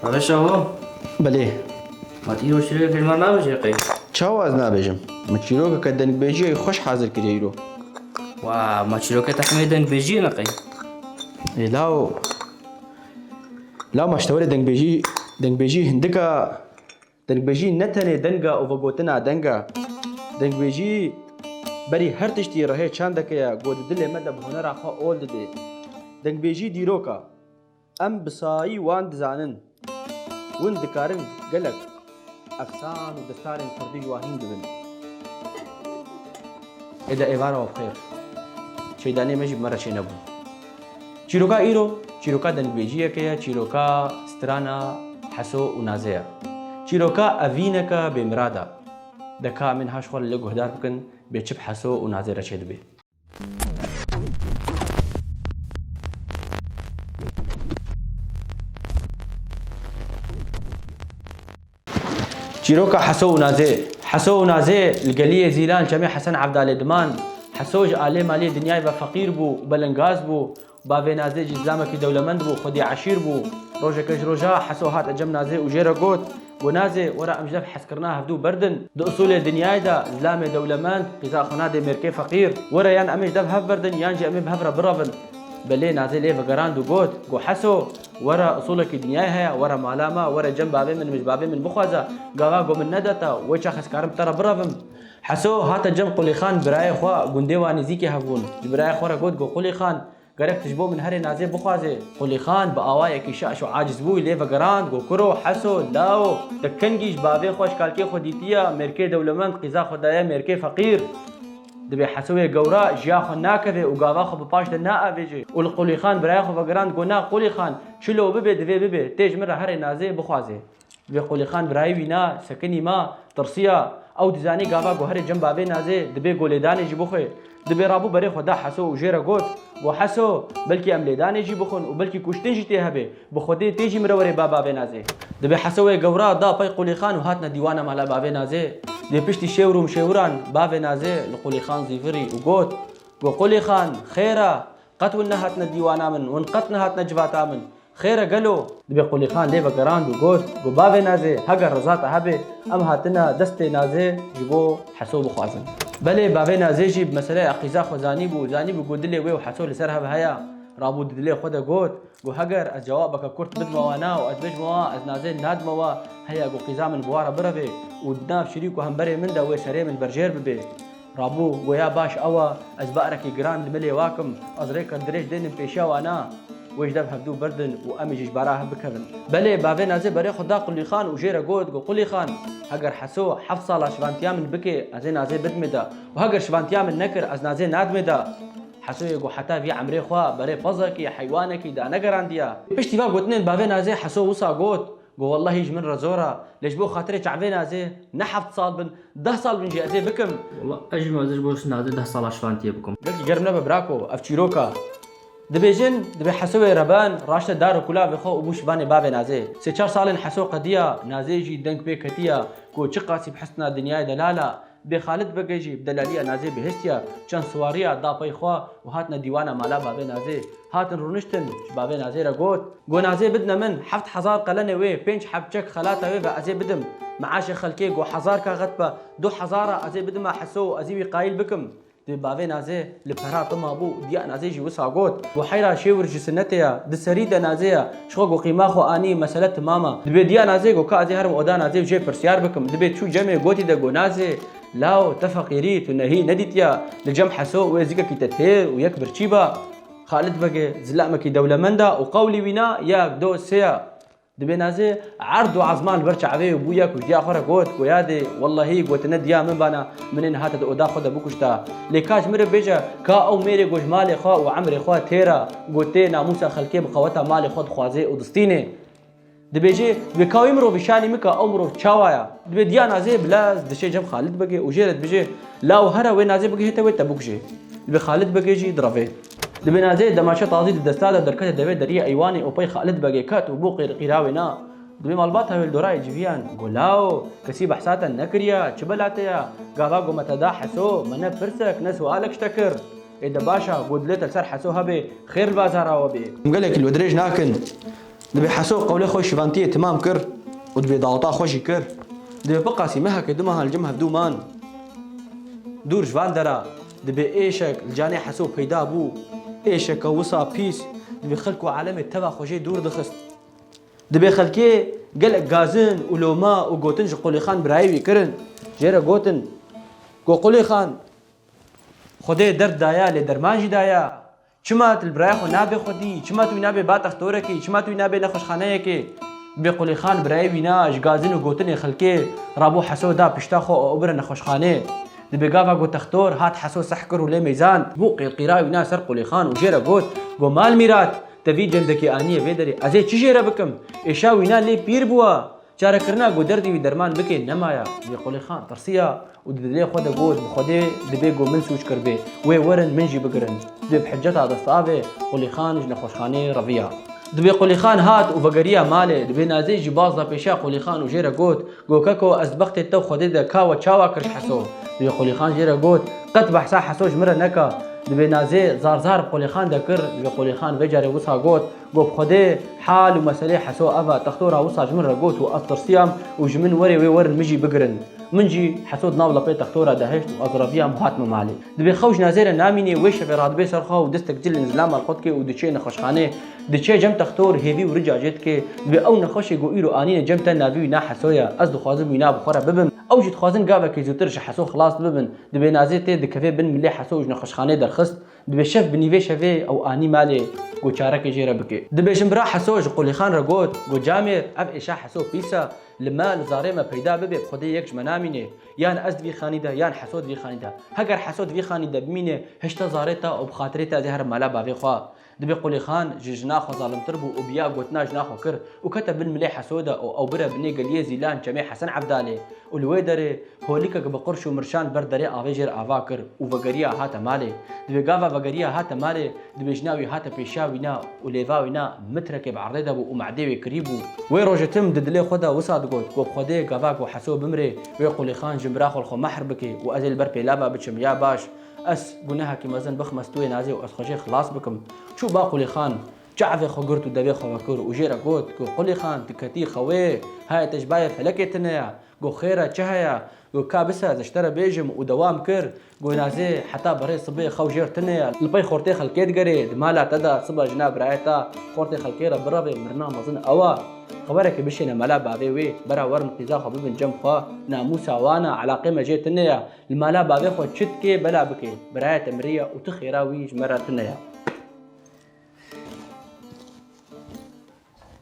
هذا شهو بله ما تيجي وشري كلمة ما بيجي قي چاواز نابێژم مچیرۆکە کە دەنگبێژی خۆش حاضر کردیرۆ وما تشيلوك تحمي دنك بيجي نقي لاو ماشتەوەرە دەنگبێژی هندەکە دەنگبێژی نەتەنێ دەنگە ئۆڤەگۆتنا دەنگە دەنگبێژی بەری هەر تشتی ڕەهەیە چند دەکەیە گۆ دلێ مەدە بهۆنەراخوا ئۆل دەدێ دەنگبێژی دیرۆکە ئەم بسایی وان دزانن ون دکارن گەلک ئەفسان و دەستارên فەردی جواهین دبن ئێدە ئێوارەوە بخێر شەیدانێ مەژی بمەرە چێ نەبوو چیرۆکا ئیرۆ چیرۆکا دەنگبێژیەکەیە چیرۆکا سترانە حەسۆ و نازەیە چیرۆکا ئەڤینەکە بێمرادە دەکا من هاشخۆڵ لە گوهدار بکەن بێچپ حەسۆ و نازێرە چێ دەبێ چیرۆکە حەسۆ و نازێ لگەلیە زیلان چەمێ حەسەن عەبدالێ دمان حەسۆژ ئالێ مالێ دنیای بە فەقیر بوو بەلەنگاز بوو باوێ نازێ ئیسلامێکی دەولەمەند بوو خودی عەشیر بوو ڕۆژێکەش ڕۆژا حەسۆ هات ئەجەم نازێ و ژێرە گوت بۆ نازێ وەرە ئەمژەف حەسکردنا هەفتوو بەردن دو ئوسولێ دنیایدا ئیسلامێ دەولەمەند قیزاخۆنا دێ مێرکێ فەقیر وەرە یان ئەمێش دەف هەف بەردن یانجی ئەمێ بهەفرە بڕەبن بەلێ نازێ لێ بەگەڕاند و گوت گۆ حەسۆ وەرە ئوسوڵێکی دنیای هەیە وەرە مالامە وەرە جەم بابێ من مش بابێ من بخوازە گاوا گۆ من نەدەتە وەی چا خەسکارم تەرە بڕەبم حەسۆ هاتە جەم قوڵی خان برایە خوا گوندێ وا نزیکی هەبوون برایە خۆرە گوت گۆ قوڵی خان گەرەک تش بۆ من هەرێ نازێ بخوازێ قوڵی خان بە ئاوایەکی شەش و عاجز بووی لێ بەگەڕاند گۆ کوڕۆ حەسۆ لاو دەکەنگیش بابێ خۆش کالکێ خۆ دیتیە مێرکێ دەولەمەند قیزا خۆدایە مێرکێ فەقیر دەبێ حەسەوێ گەورە ژیا خۆ ناکەوێ و گاوا خۆ بەپاش دە نائەڤێژێ و قوڵی خان برایە خۆ بەگەڕاند گۆ نا قوڵی خان چلۆ ببێ دەبێ ببێ تێژ مرە هەرێ نازێ بخوازێ دەبێ قوڵی خان برایی وینا سەکنی ما ترسیە ئەو دزانی گاوا گۆ هەرێ جەم بابێ نازێ دەبێ گۆ لێدانێژی بخۆێ دەبێ ڕابوو بەرێ خۆدا حەسۆ و ژێرە گوت بۆ حەسۆ بەلکی ئەم لێدانێژی بخۆن و بەلکی کوشتنجی تێ هەبێ بە خۆدێ تێژی مرەوەرێ بابێ نازێ دەبێ حەسەوەی گەورە دا پەی قوڵی خان و هاتنە دیوانە مالا بابێ نازێ دێ پشتی شێور و شێوران بابێ نازێ لە قوڵی خان زیڤری و گوت گۆ قوڵی خان خێرە قەت ون نەهاتنە دیوانا من ون قەت نەهاتنە جڤاتا من خێرە گەلۆ دەبێ قوڵی خان لێ بەگەڕاند و گوت گۆ بابێ نازێ هەگەر ڕزاتە هەبێ ئەم هاتنە دەستێ نازێ ji بۆ حەسۆ بخوازن بەلێ بابێ نازێژی مەسەلەی عەقیزا خۆ زانی بوو گۆ دلێ وێ و حەسۆ لەسەر هەب هەیە ڕابوو دلێ خۆ دەگوت گۆ هەگەر ئەس جەوابەکە کورت بدمەوە ناو ئەس بژمەوە ئەس نازێ نادمەوە هەیە گۆ قیزا من بوارە برەبێ و ناو شریک و هەمبەرێ مندا وێ سەرێ من بەرژێر ببێ ڕابوو گۆیا باش ئەوە ئەس بەئەرەکی گران لملێ واکم ئەزرێکە درێژ دێنم پێشاوانە وەش دەف هەفتوو بردن و ئەمیژیش بارا هەب بکەون بەلێ بابێ نازێ بەرێ خۆدا قوڵی خان و ژێرە گوت گۆ قوڵی خان هەگەر حەسۆ حەفت ساڵە شڤانتیا من بکێ ئەزێ نازێ بدمێدا و هەگەر شڤانتیا من نەکرد ئەس نازێ نادمێدا حەسۆیە گۆ حتا ڤی عەمرێ خوا بەرێ پەزێکی حەیوانێکی دانەگەڕاندیە پشتی وا گوتنێن بابێ نازێ حەسۆ وسا گوت گۆ وەڵڵەهیش من ڕە زۆرە لەش بۆ خاترێ چعبێ نازێ نە حەفت ساڵ بن 10 ساڵ بنجی ئەزێ بکەم ئەژ مەزر بۆ نازێ 10 ساڵ شوانتیە بکەم گەلکی گەرم نەبە براکۆ ئەف چیرۆکە دەبێژن دەبێ حەسەوێ ڕەبان ڕاشتە دار و کولاوێ خۆ و بوو شبانێ بابێ نازێ سێ چار ساڵێن حەسۆ قەدیە نازێژی دەنگ پێ کەتیە گۆ چ قاسی بحەستنا دنیای دەلالە بێ خالت بەگەژی بدەلالیە نازێ بهستیە چەند سواریە داپەی خوا و هاتنە دیوانە مالا بابێ نازێ هاتن ڕونشتن بابێ نازێرە گوت گۆ نازێ بدنە من 7,000 قەلەنێ وێ 5 حەبچەک خەلاتەوێ بە ئەزێ بدم معاشە خەلکێ گۆ 1000 کاغەت بە 2000 ئەزێ بدمە حەسۆ و ئەزیوی قایل بکەم دێ بابێ نازێ لە پەرا تما بوو دیا نازێژی وسا گوت گۆ حەیرا شێورژی سنەتەیە دسەری دە نازەیە شخۆ گۆ قیما خۆ ئانی مەسەلە تمامە دەبێ دیا نازێ گۆ کا ئەزێ هەرم ئۆدا نازێ ژێ پرسیار بکەم دەبێت چوو جەمێ گۆتی دەگۆ نازێ لاو تەفەقیری تو نەهی نەدیتیە لە جەم حەسۆ وێ زیگەکی تەتێر و یەک برچی بە خالت بەگێ زلامەکی دەولەمەندە و قەولی وینا یەک دۆ سێە دەبێ نازێ عرض و عەزمان بەرچە عەوێ و بوو یەک و دیا خۆرە گوت گۆ یادێ وەڵڵەهی گوتنە دیا من بانە منێن هاتە ئۆدا خۆ دەبکوشتا لێ کاش مرە بێژە کا ئەو مێرێ گۆژ مالێ خوا و عەمرێ خوا تێرە گوتێ ناموسە خەلکێ بخەوەتە ماڵێ خۆ دخوازێ و دستینێ دەبێژێ بێ کاوی مرۆڤ شانی مکە ئەو مرۆڤ چاوایە دەبێ دیا نازێ بلاز دشێ جەم خالت بەگێ و ژێرت بژێ لاو هەرە وێ نازێ بگەهێتەوێ تەبکوژێ دەبێ خالت بەگێژی درەڤێ دەبێ نازێ دەماشە تازی دەستادا دەرکەتە دەبێت دەریە ئەیوانی ئۆپەی خالت بەگێ کات و بۆ قیراوێ نا دبي مالبات هاويل دوراي جيفيان قولاو كسي بحساتا نكريا تشبلاتيا قافا قومتا حسو منا فرسك نسوالك اشتكر إذا باشا قد ليت السر حسو هبي خير البازار وبي مقالك الودريج ناكن دبي حسو قولي خوش شفانتيه تمام كر ودبي ضاوطا خوشي كر دبي بقى سيمها كدمها الجمها بدومان دور جوان درا دبي ايشك الجاني حسو بيدا بو ايشك وصا بيس دبي خلكو عالمي تبا خوشي دور دخست دبي خلكي قلق غازن ولوما وقوتنج قولي خان برايوي كرن جيرا قوتن قولي خان خدای درد دایا لی درمانجی دایا چما تل برای خو نابه خودی چما توی نابه با تختوره کی چما توی نابه نخوشخانه کی به قلی خان برای وینا اجگازن و گوتن خلکی رابو حسو دا پشتا خو اوبر نخوشخانه دبی گاوا گو تختور هات حسو سحکر و لی میزان بو قیرقیرای وینا سر قلی خان و جیره گوت گو مال میرات تبی جندکی آنیه ویدری ازی چی جیره بکم ایشا وینا لی پیر بوا چاره کرنا گو دردی وی درمان بکی نمایا بی قلی خان ترسیا ودلي خدا قود بخدي دبي قو من سوش كربي وي ورن منجي بقرن دبي بحجتها دستافي قولي خان جنا خوشخاني رفيا دبي قولي خان هات وبقريا مالي دبي نازي جبازنا بيشا قولي خان وجيرا قود قو كاكو أزبقت التو خدي دا كاوا تشاوا كرش حسو دبي قولي خان جيرا قود قد بحسا حسوش مرة نكا دبي نازي زار بقولي خان دكر دبي قولي خان فيجاري وصا قود قو بخدي حال ومسالي حسو أبا تختورا وصا جمرة قود وأسطر صيام وجمن وري وي ورن مجي بقرن منجي حسود ناولا بيت تختورا دهشت وأزرافيا مهاتم مالي دبي خوش نازير ناميني ويش في رادبي سرخا ودستك جل انزلام الخطكي ودشي نخشخانه دشي جم تختور هيفي ورجع جتك دبي او نخشي قو ايرو انين جم تنابي نا حسويا ازدو خوازم وينا بخورا ببن او جت خوازن قابا كي زوترش حسو خلاص ببن دبي نازير تي دكفي بن ملي حسوج نخشخانه درخست دبي شف بنيفي شفي او اني مالي قو چارك جيرا بكي دبي شمبرا حسوج قولي خان رقوت قو جامر اف اشا حسو بيسا لما لزاري ما پیدا ببه خودی یکش منامینه یان از وی خانیده یان حسود وی خانیده هگر حسود وی خانیده بمینه هشتا زارتا او بخاطرتا زهر مالا باوی خوا دبي قولي خان جنا خو ظالم تربو وبيا قوتنا جنا خو كر وكتب بالملي حسوده او برا بني قليه زيلان جميع حسن عبدالي والويدري هوليكا بقرش ومرشان بردري افيجر افاكر وفقريا هاتا مالي دبي قافا فقريا هاتا مالي دبي جناوي هاتا بيشاوينا وليفاوينا متركي بعرضه ومعديوي كريبو وي روجتم ددلي خدا وصاد قوت قو خدي قافاك وحسو بمري ويقولي خان جمراخو الخو محربكي وازل بربي لابا بتشم يا باش اس قلناها كي مازن بخمستوي نازي واس خشي خلاص بكم شو باقولي خان جعفي خقرت ودبي خوكر وجيرا قوت قولي خان تكتي خوي هاي تجباير فلكتنا قو خيرا تشهيا قو كابسها زشترى بيجم ودوام كر قو نازي حتى بري صبي خو جيرتنا البي خورتي خلكيت قريد مالا تدا صبا جناب رايتا خورتي خلكيرا بربي مرنا مازن اوا خبرك بشينا ملا بابي وي برا ورم قيزا خو بن جم خو ناموسا وانا على قيمه جيتنا المالا بابي خو تشتكي بلا بكي برايه تمريه وتخيراوي جمرتنا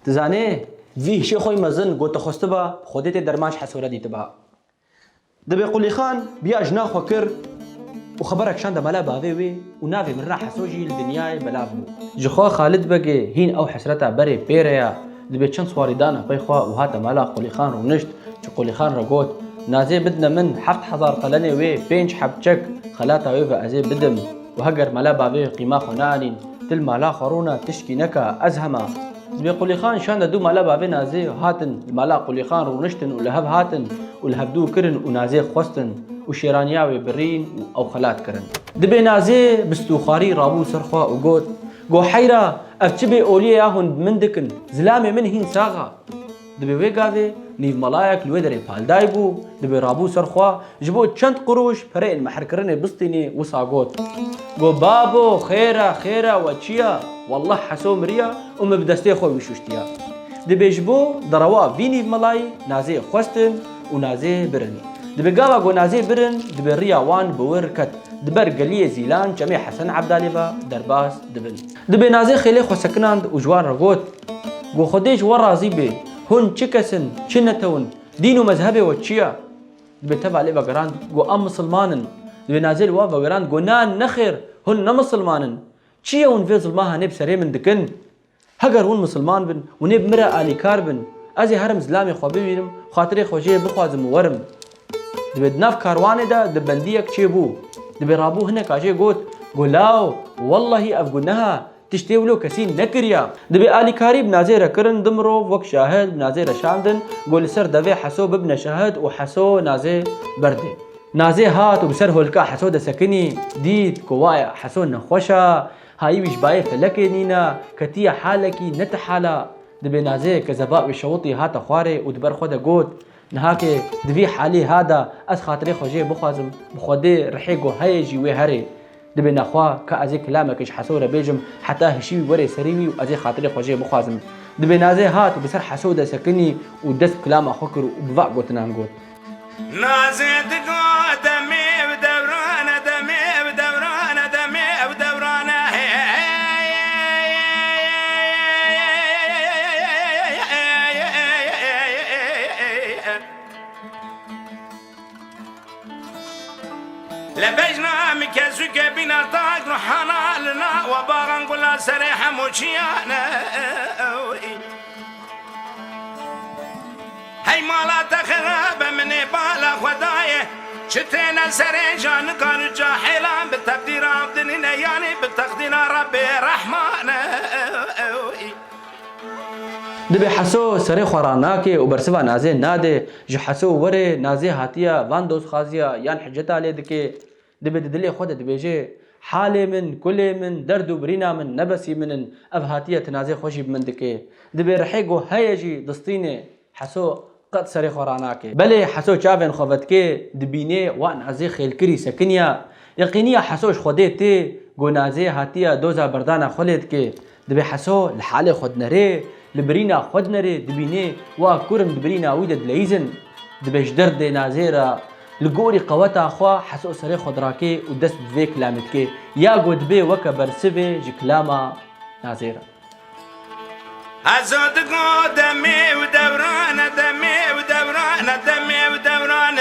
تزاني في شي خوي مزن قلت خستبا خودتي درماش حسوره ديتبا دبي قولي خان بيا جنا خو كر وخبرك شان ده ملا بابي وي ونافي من راح سوجي الدنيا بلابو جخو خالد بقي هين او حسرتها بري بيريا دبي چند سواردانا بيخوا وهاتا مالا قولي خان ونشت قولي خان رقوت نازي بدنا من حفت حزار قلني وي بينش حبچك خلاتا وي فازي بدم وهجر ملا بابي قيمة خنانين تل مالا خرونا تشكي نكا ازهما دبي قولي خان شان دو مالا بابي نازي هاتن مالا قولي خان ونشتن ولهب هاتن ولهب دو كرن ونازي خوستن وشيرانياوي برين او خلات كرن دبي نازي بستوخاري رابو سرخوا وقوت قو حيرا افتشبي اوليا هون مندكن زلامي من هين ساغا دبي ويقاذي نيف ملايك الويدري بالدايبو دبي رابو سرخوا جبو چند قروش فرق المحركرني بسطيني وصاقوت قو بابو خيرا وچيا والله حسو مريا ومبدستي خوي وشوشتيا دبي جبو دروا في نيف ملاي نازي خوستن ونازي برن دبي قاوا قو نازي برن دبي ريا وان بوركت دبر قليه زيلان جميع حسن عبدالي درباس دبن دبي نازي خيلي خو سكناند وجوان رقوت قو خديج ورازي بي هن چكسن چنتون دينو مذهبي وچيا دبي تبع لي بقراند قو ام مسلمانن دبي نازل وا بقراند قو نان نخير هن مسلمانن چيا ون في ظلمها نب سري من دكن هجر ون مسلمان بن ونب مرا الي كاربن ازي هرم زلامي خو بينم خاطري خوجي بخوازم ورم دبي ناف كاروانه دا دبنديك چي بو دبي رابو هنا كاجي قوت قولاو والله افقنها تشتي ولو كسي نكريا دبي آلي كاري بنازيرة كرن دمرو وك شاهد بنازيرة شامدن قول سر دبي حسو ببن شاهد وحسو نازي بردي نازي هات وبسر هولكا حسو دا سكني ديد كوايا حسو نخوشا هاي ويش باي فلكي نينا كتيا حالكي نتحالا دبي نازي كزباء بشوطي هاتا خواري ودبر خودا قوت نهاكي دبي حالي هذا از خاطري خوجي بخوازم بخودي رحيقو هيجي وهري دبي نخوا كازي كلامك ايش حسوره بيجم حتى هشي وري سريوي وازي خاطري خوجي بخوازم دبي نازي هات وبسر حسوده سكني ودس كلام اخوكر وبفع قوتنا نقول نازي دقو دمي بدوران دمي بدوران دمي بدوران لبجنا مكزوك بنا طاق روحنا لنا وبارن قلا سريحة موشيانا هاي مالا تخرب من بالا خدايه شتينا سريجان قالوا جاحلا بالتقدير عبدنا يعني بالتقدير ربي رحمن دبي حسو سري خوراناكي وبرسبا نازي نادي جو حسو وري نازي هاتيا واندوس خازيا يان حجتا ليدكي دبي دلي خود دبيجي حالي من كل من دردو برينا من نبسي من افهاتية تنازي خوشي بمندكي دبي رحيقو هيجي دستيني حسو قد سري خوراناكي بلي حسو چاوين خوفتكي دبيني وان عزي خيلكري سكنيا يقينيا حسوش خوديتي قو نازي هاتيا دوزا بردانا خوليتكي دبي حسو لحالي خود نري لبرينا خود نري دبيني واكورم دبرينا ويدد ليزن دبيش درد نازيرا لقوري قوتا أخوا حسو سري خدراكي ودست بفي كلامتكي يا قد بي وكا برسبي جي كلاما نازيرا أزود دمي ودوران دمي ودوران دمي ودوران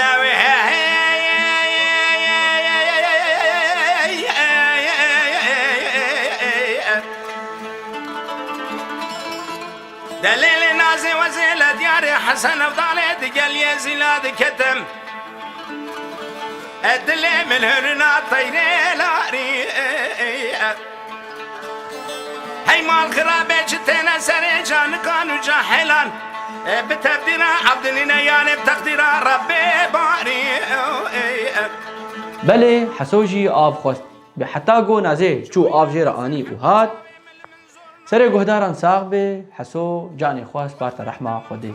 دليل نازي وزيلة دياري حسن وضالي دقل يزيلاد كتم الدلي من هرنا طيري لاري هاي مال خرابي جتنا سري جان كانوا جاحلان بتقدير عبدنا يعني بتقدير ربي باري بلي حسوجي آب خوست بحتى قو نازي شو آب جيرا آني وهات سري قهداران ساغبي حسو جاني خواست بارتا رحمة خودي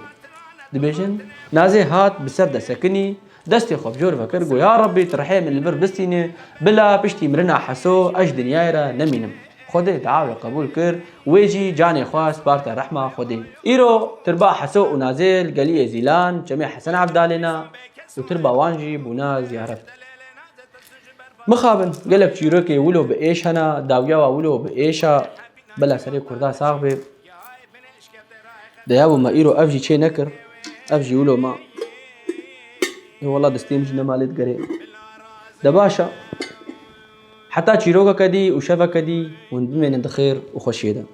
دبيجن نازي هات بسرد سكني دستي خوف جور فكر قو يا ربي ترحي من البر بستيني بلا بشتي مرنا حسو اش دنيايرا نمينم خودي دعاوي قبول كر ويجي جاني خواست بارتا رحمة خودي ايرو تربا حسو ونازل قلية زيلان جميع حسن عبدالنا وتربا وانجي بونا زيارت مخابن قلب شيروكي ولو بإيش هنا داوياوا ولو بإيشا بلا سري كردا صاحبي ديابو ما ايرو افجي چه نكر افجي ولو ما والله دستيم جنا مالت قري دباشا حتى چيروكا كدي وشفا كدي وندمين الخير وخشيدا